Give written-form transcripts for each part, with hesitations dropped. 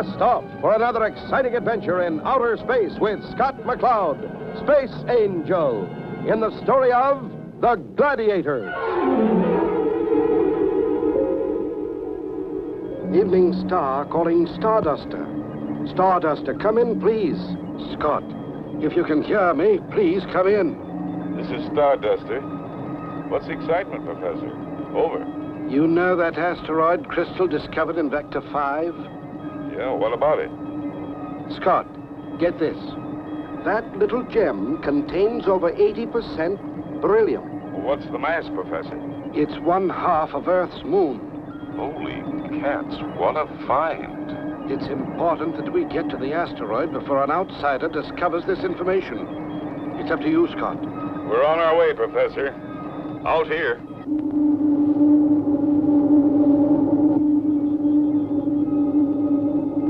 Blast off for another exciting adventure in outer space with Scott McCloud, Space Angel, in the story of the Gladiators. Evening Star calling Starduster. Starduster, come in, please. Scott, if you can hear me, please come in. This is Starduster. What's the excitement, Professor? Over. You know that asteroid crystal discovered in Vector 5? Yeah, what about it? Scott, get this. That little gem contains over 80% beryllium. What's the mass, Professor? It's 1/2 of Earth's moon. Holy cats, what a find. It's important that we get to the asteroid before an outsider discovers this information. It's up to you, Scott. We're on our way, Professor. Out here.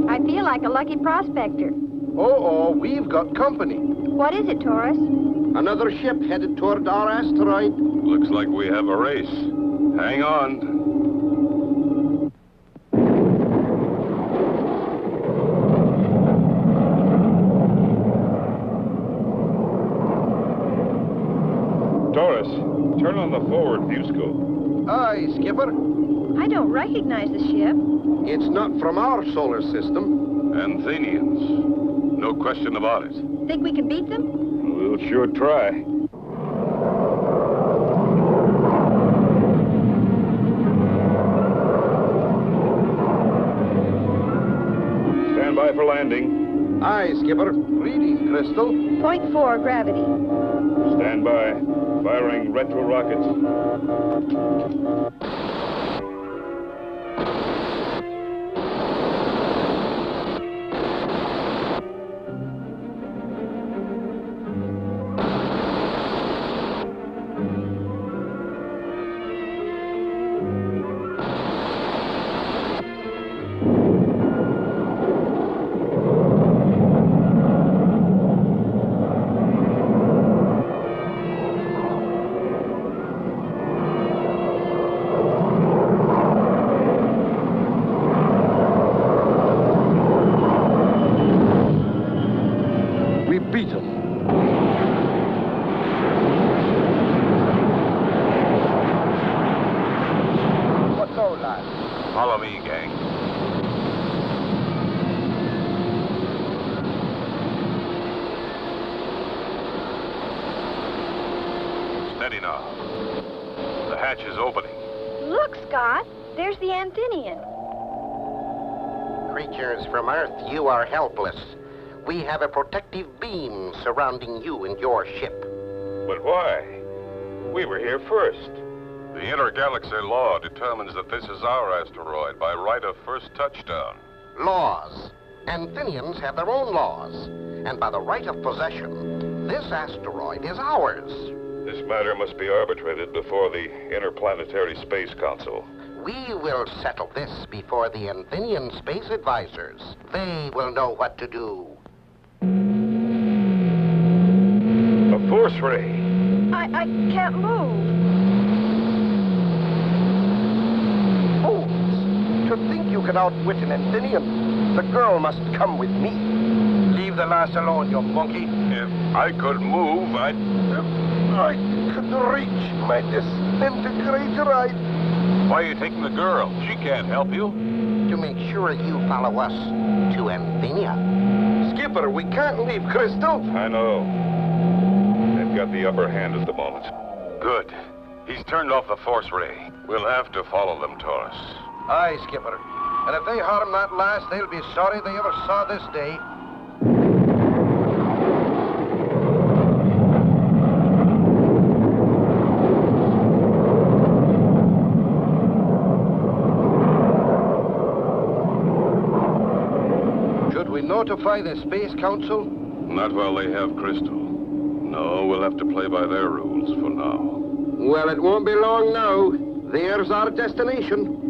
I feel like a lucky prospector. Oh, we've got company. What is it, Taurus? Another ship headed toward our asteroid. Looks like we have a race. Hang on. Taurus, turn on the forward view scope. Aye, Skipper. I don't recognize the ship. It's not from our solar system. Athenians. No question about it. Think we can beat them? We'll sure try. Stand by for landing. Aye, Skipper. Reading, Crystal. 0.4 gravity. Stand by. Firing retro rockets. Beat them. What now, lad? Follow me, gang. Steady now. The hatch is opening. Look, Scott. There's the Athenian. Creatures from Earth, you are helpless. We have a protective beam surrounding you and your ship. But why? We were here first. The intergalaxy law determines that this is our asteroid by right of first touchdown. Laws. Athenians have their own laws. And by the right of possession, this asteroid is ours. This matter must be arbitrated before the Interplanetary Space Council. We will settle this before the Athenian space advisors. They will know what to do. A force ray. I can't move. Fools! To think you can outwit an Athenian. The girl must come with me. Leave the lass alone, you monkey. If I could move, I'd... I could reach my disintegrator. Why are you taking the girl? She can't help you. To make sure you follow us to Anthenia. Skipper, we can't leave Crystal. I know. They've got the upper hand at the moment. Good. He's turned off the force ray. We'll have to follow them, Taurus. Aye, Skipper. And if they harm that lass, they'll be sorry they ever saw this day. Should we notify the Space Council? Not while they have Crystal. No, we'll have to play by their rules for now. Well, it won't be long now. There's our destination.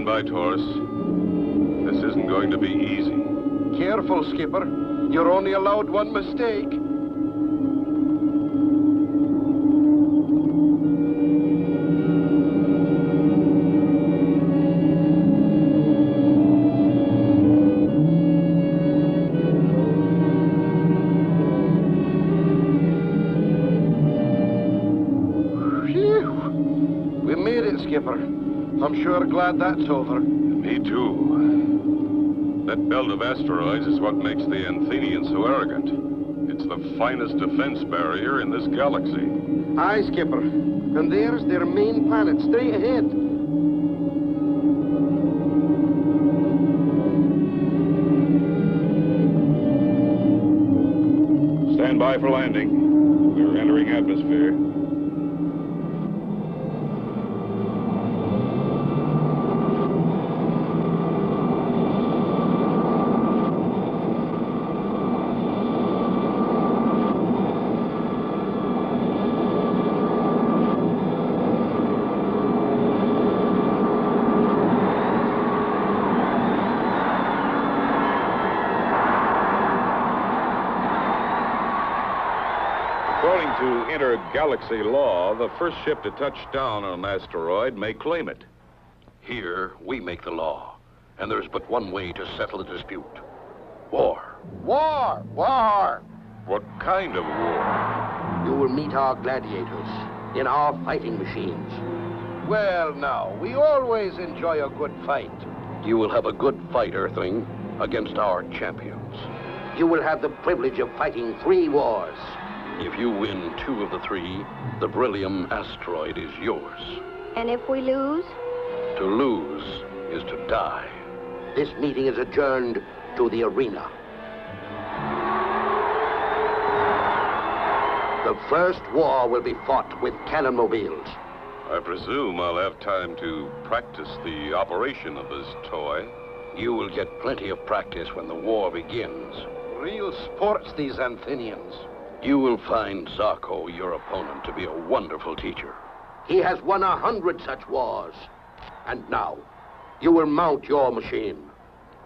Stand by, Taurus. This isn't going to be easy. Careful, Skipper. You're only allowed one mistake. Phew! We made it, Skipper. I'm sure glad that's over. Me too. That belt of asteroids is what makes the Anthenians so arrogant. It's the finest defense barrier in this galaxy. Aye, Skipper. And there's their main planet, straight ahead. Stand by for landing. We're entering atmosphere. According to intergalaxy law, the first ship to touch down on an asteroid may claim it. Here, we make the law. And there's but one way to settle the dispute. War. War! War! What kind of war? You will meet our gladiators in our fighting machines. Well, now, we always enjoy a good fight. You will have a good fight, Earthling, against our champions. You will have the privilege of fighting 3 wars. If you win 2 of the 3, the beryllium asteroid is yours. And if we lose? To lose is to die. This meeting is adjourned to the arena. The first war will be fought with cannon mobiles. I presume I'll have time to practice the operation of this toy. You will get plenty of practice when the war begins. Real sports, these Anthenians. You will find Zarko, your opponent, to be a wonderful teacher. He has won 100 such wars. And now, you will mount your machine.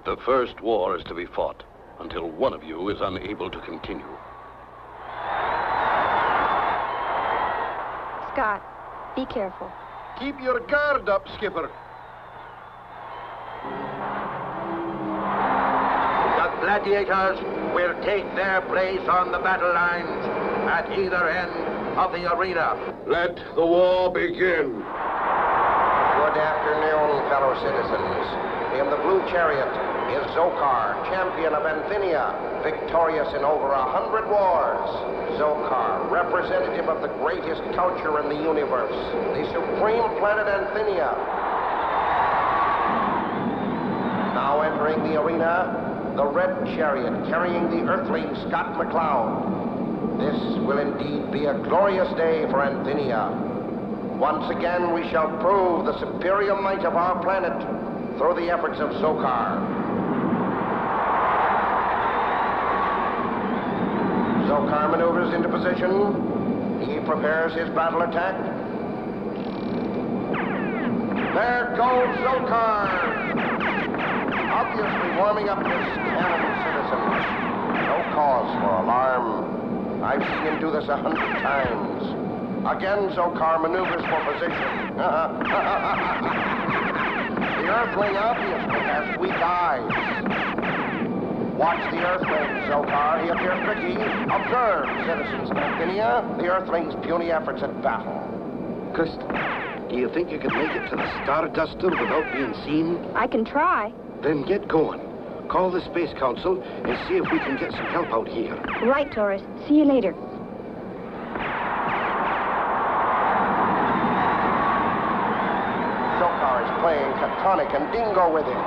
The first war is to be fought until one of you is unable to continue. Scott, be careful. Keep your guard up, Skipper. The gladiators will take their place on the battle lines at either end of the arena. Let the war begin. Good afternoon, fellow citizens. In the blue chariot is Zokar, champion of Anthenia, victorious in over 100 wars. Zokar, representative of the greatest culture in the universe, the supreme planet Anthenia. Now entering the arena, the red chariot carrying the Earthling Scott McCloud. This will indeed be a glorious day for Anthenia. Once again, we shall prove the superior might of our planet through the efforts of Zokar. Zokar maneuvers into position. He prepares his battle attack. There goes Zokar! Obviously warming up his cannon citizens. No cause for alarm. I've seen him do this 100 times. Again, Zokar maneuvers for position. The Earthling obviously has weak eyes. Watch the Earthling, Zokar. He appears tricky. Observe, citizens of Anthenia, the Earthling's puny efforts at battle. Chris, do you think you can make it to the Starduster without being seen? I can try. Then get going. Call the Space Council and see if we can get some help out here. Right, Taurus. See you later. Zokar is playing Catonic and Dingo with him.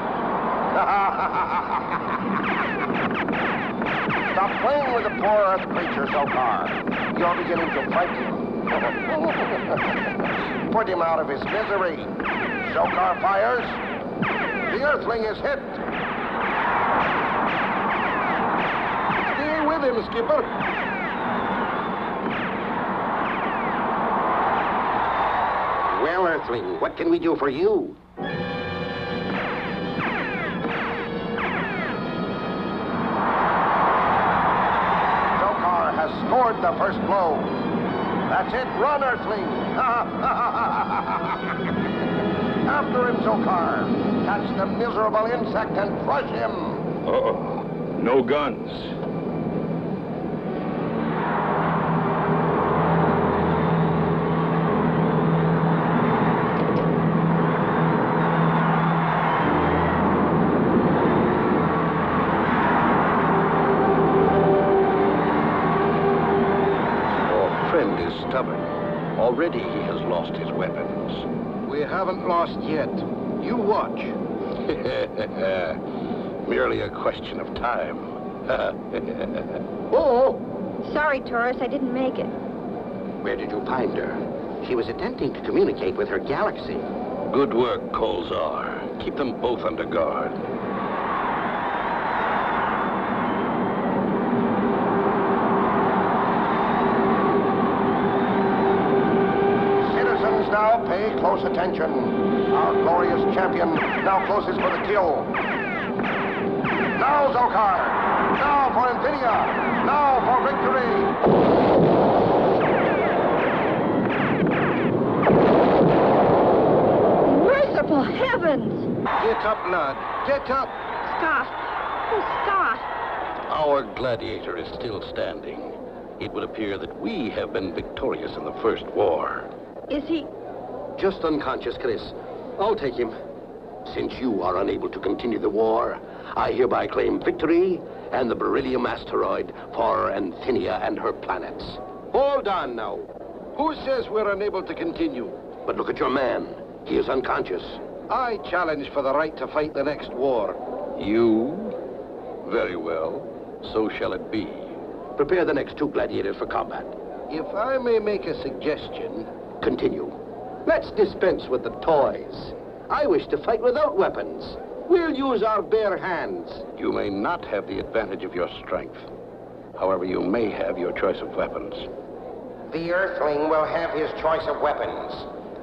Stop playing with the poor Earth creature, Zokar. You're beginning to frighten him. Put him out of his misery. Zokar fires. The Earthling is hit. Stay with him, Skipper. Well, Earthling, what can we do for you? aboard the first blow. That's it. Run, Earthling. After him, Zokar. Catch the miserable insect and crush him. Uh-oh. No guns. Stubborn. Already he has lost his weapons. We haven't lost yet. You watch. Merely a question of time. Oh! Sorry, Taurus, I didn't make it. Where did you find her? She was attempting to communicate with her galaxy. Good work, Kolzar. Keep them both under guard. Now pay close attention. Our glorious champion now closes for the kill. Now Zokar. Now for Infinia. Now for victory. Merciful heavens! Get up, lad. Get up. Scott. Oh, Scott. Our gladiator is still standing. It would appear that we have been victorious in the first war. Is he... Just unconscious, Chris. I'll take him. Since you are unable to continue the war, I hereby claim victory and the beryllium asteroid for Anthenia and her planets. Hold on now. Who says we're unable to continue? But look at your man. He is unconscious. I challenge for the right to fight the next war. You? Very well. So shall it be. Prepare the next two gladiators for combat. If I may make a suggestion... Continue. Let's dispense with the toys. I wish to fight without weapons. We'll use our bare hands. You may not have the advantage of your strength. However, you may have your choice of weapons. The Earthling will have his choice of weapons.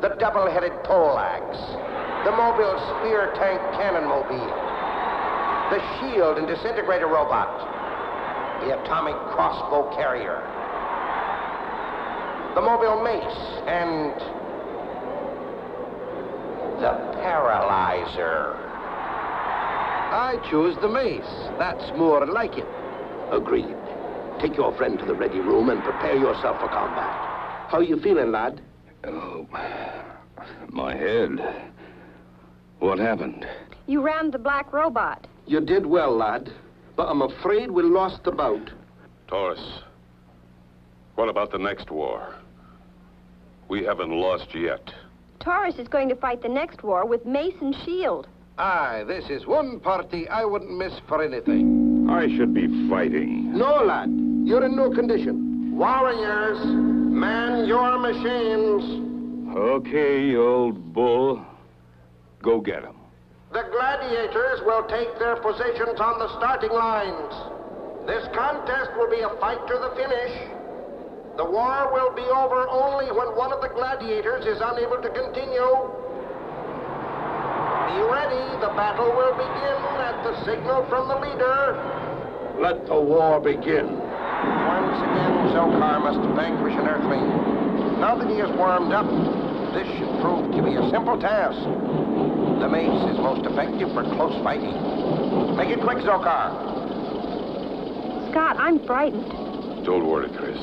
The double-headed poleaxe. The mobile spear tank cannon mobile. The shield and disintegrator robot. The atomic crossbow carrier. The mobile mace and... the paralyzer. I choose the mace. That's more like it. Agreed. Take your friend to the ready room and prepare yourself for combat. How you feeling, lad? Oh, my head. What happened? You rammed the black robot. You did well, lad. But I'm afraid we lost the bout. Taurus, what about the next war? We haven't lost yet. Taurus is going to fight the next war with Mace and shield. Aye, this is one party I wouldn't miss for anything. I should be fighting. No, lad. You're in no condition. Warriors, man your machines. Okay, old bull. Go get him. The gladiators will take their positions on the starting lines. This contest will be a fight to the finish. The war will be over only when one of the gladiators is unable to continue. Be ready. The battle will begin at the signal from the leader. Let the war begin. Once again, Zokar must vanquish an Earthling. Now that he is warmed up, this should prove to be a simple task. The mace is most effective for close fighting. Make it quick, Zokar. Scott, I'm frightened. Don't worry, Chris.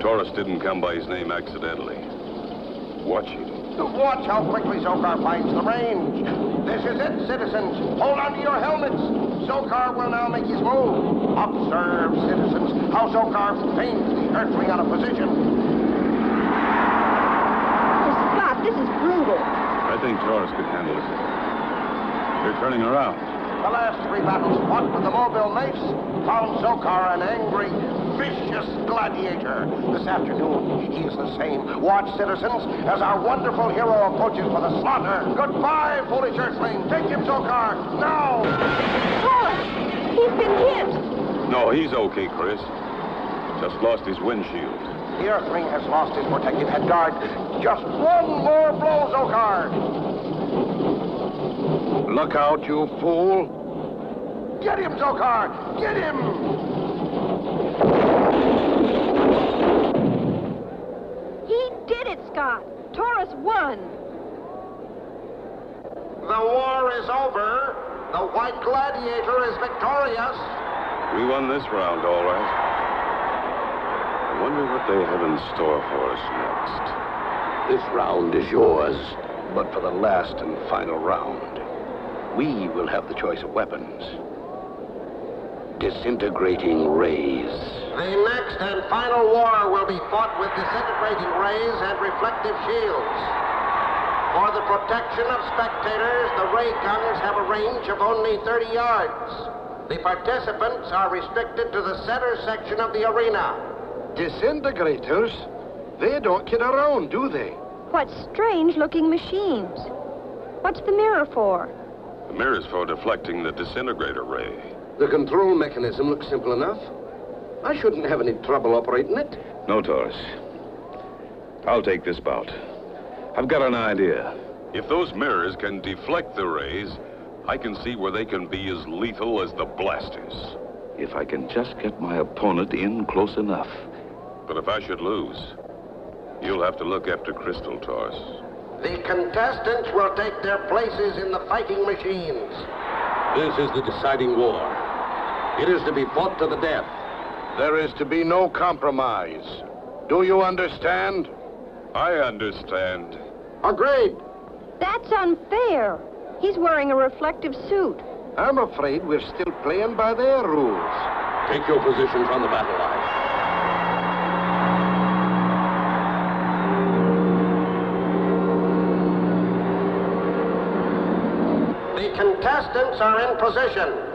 Taurus didn't come by his name accidentally. Watch him. Watch how quickly Zokar finds the range. This is it, citizens. Hold on to your helmets. Zokar will now make his move. Observe, citizens, how Zokar feigns the Earthling out of position. Oh, Scott, this is brutal. I think Taurus could handle it. They're turning around. The last three battles fought with the mobile mace found Zokar an angry, vicious gladiator. This afternoon, he is the same. Watch, citizens, as our wonderful hero approaches for the slaughter. Goodbye, foolish Earthling. Take him, Zokar, now! Taurus! He's been hit! No, he's okay, Chris. Just lost his windshield. The Earthling has lost his protective head guard. Just one more blow, Zokar! Look out, you fool. Get him, Zokar! Get him! Scott. Taurus won. The war is over. The White Gladiator is victorious. We won this round, all right. I wonder what they have in store for us next. This round is yours, but for the last and final round, we will have the choice of weapons. Disintegrating rays. The next and final war will be fought with disintegrating rays and reflective shields. For the protection of spectators, the ray guns have a range of only 30 yards. The participants are restricted to the center section of the arena. Disintegrators? They don't kid around, do they? What strange-looking machines. What's the mirror for? The mirror's for deflecting the disintegrator ray. The control mechanism looks simple enough. I shouldn't have any trouble operating it. No, Taurus. I'll take this bout. I've got an idea. If those mirrors can deflect the rays, I can see where they can be as lethal as the blasters. If I can just get my opponent in close enough. But if I should lose, you'll have to look after Crystal, Taurus. The contestants will take their places in the fighting machines. This is the deciding war. It is to be fought to the death. There is to be no compromise. Do you understand? I understand. Agreed. That's unfair. He's wearing a reflective suit. I'm afraid we're still playing by their rules. Take your positions on the battle line. The contestants are in position.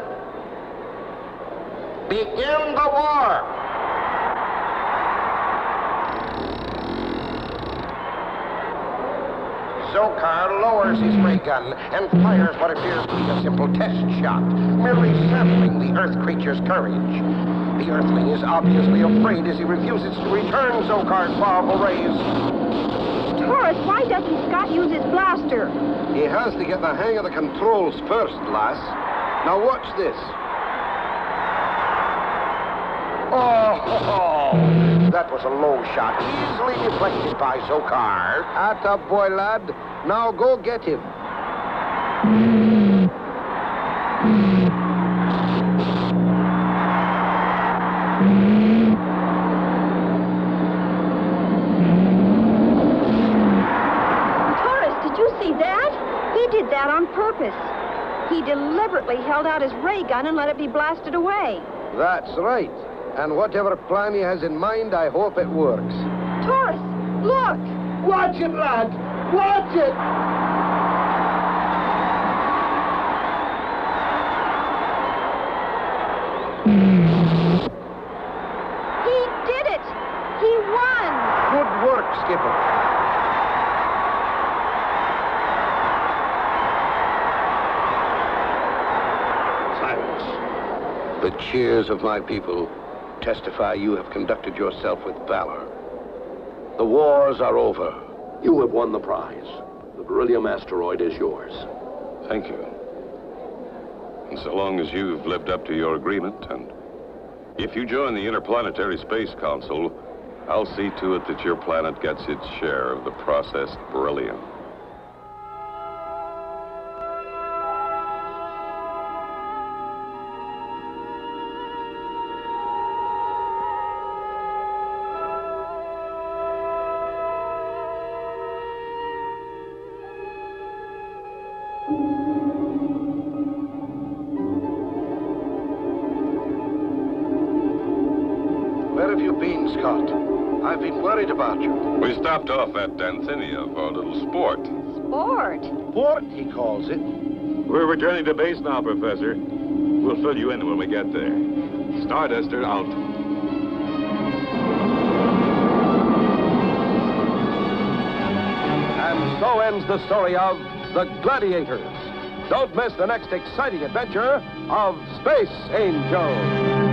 Begin the war. Zokar lowers his ray gun and fires what appears to be a simple test shot, merely sampling the Earth creature's courage. The Earthling is obviously afraid as he refuses to return Zokar's powerful rays. Taurus, why doesn't Scott use his blaster? He has to get the hang of the controls first, lass. Now watch this. Oh, that was a low shot, easily deflected by Zokar. Atta boy, lad. Now go get him. Taurus, did you see that? He did that on purpose. He deliberately held out his ray gun and let it be blasted away. That's right. And whatever plan he has in mind, I hope it works. Taurus, look! Watch it, lad! Watch it! He did it! He won! Good work, Skipper. Silence. The cheers of my people testify you have conducted yourself with valor. The wars are over. You have won the prize. The beryllium asteroid is yours. Thank you. And so long as you've lived up to your agreement, and if you join the Interplanetary Space Council, I'll see to it that your planet gets its share of the processed beryllium. Where have you been, Scott? I've been worried about you. We stopped off at Danthinia for a little sport. Sport. Port, he calls it. We're returning to base now, Professor. We'll fill you in when we get there. Starduster out. And so ends the story of the Gladiators. Don't miss the next exciting adventure of Space Angel.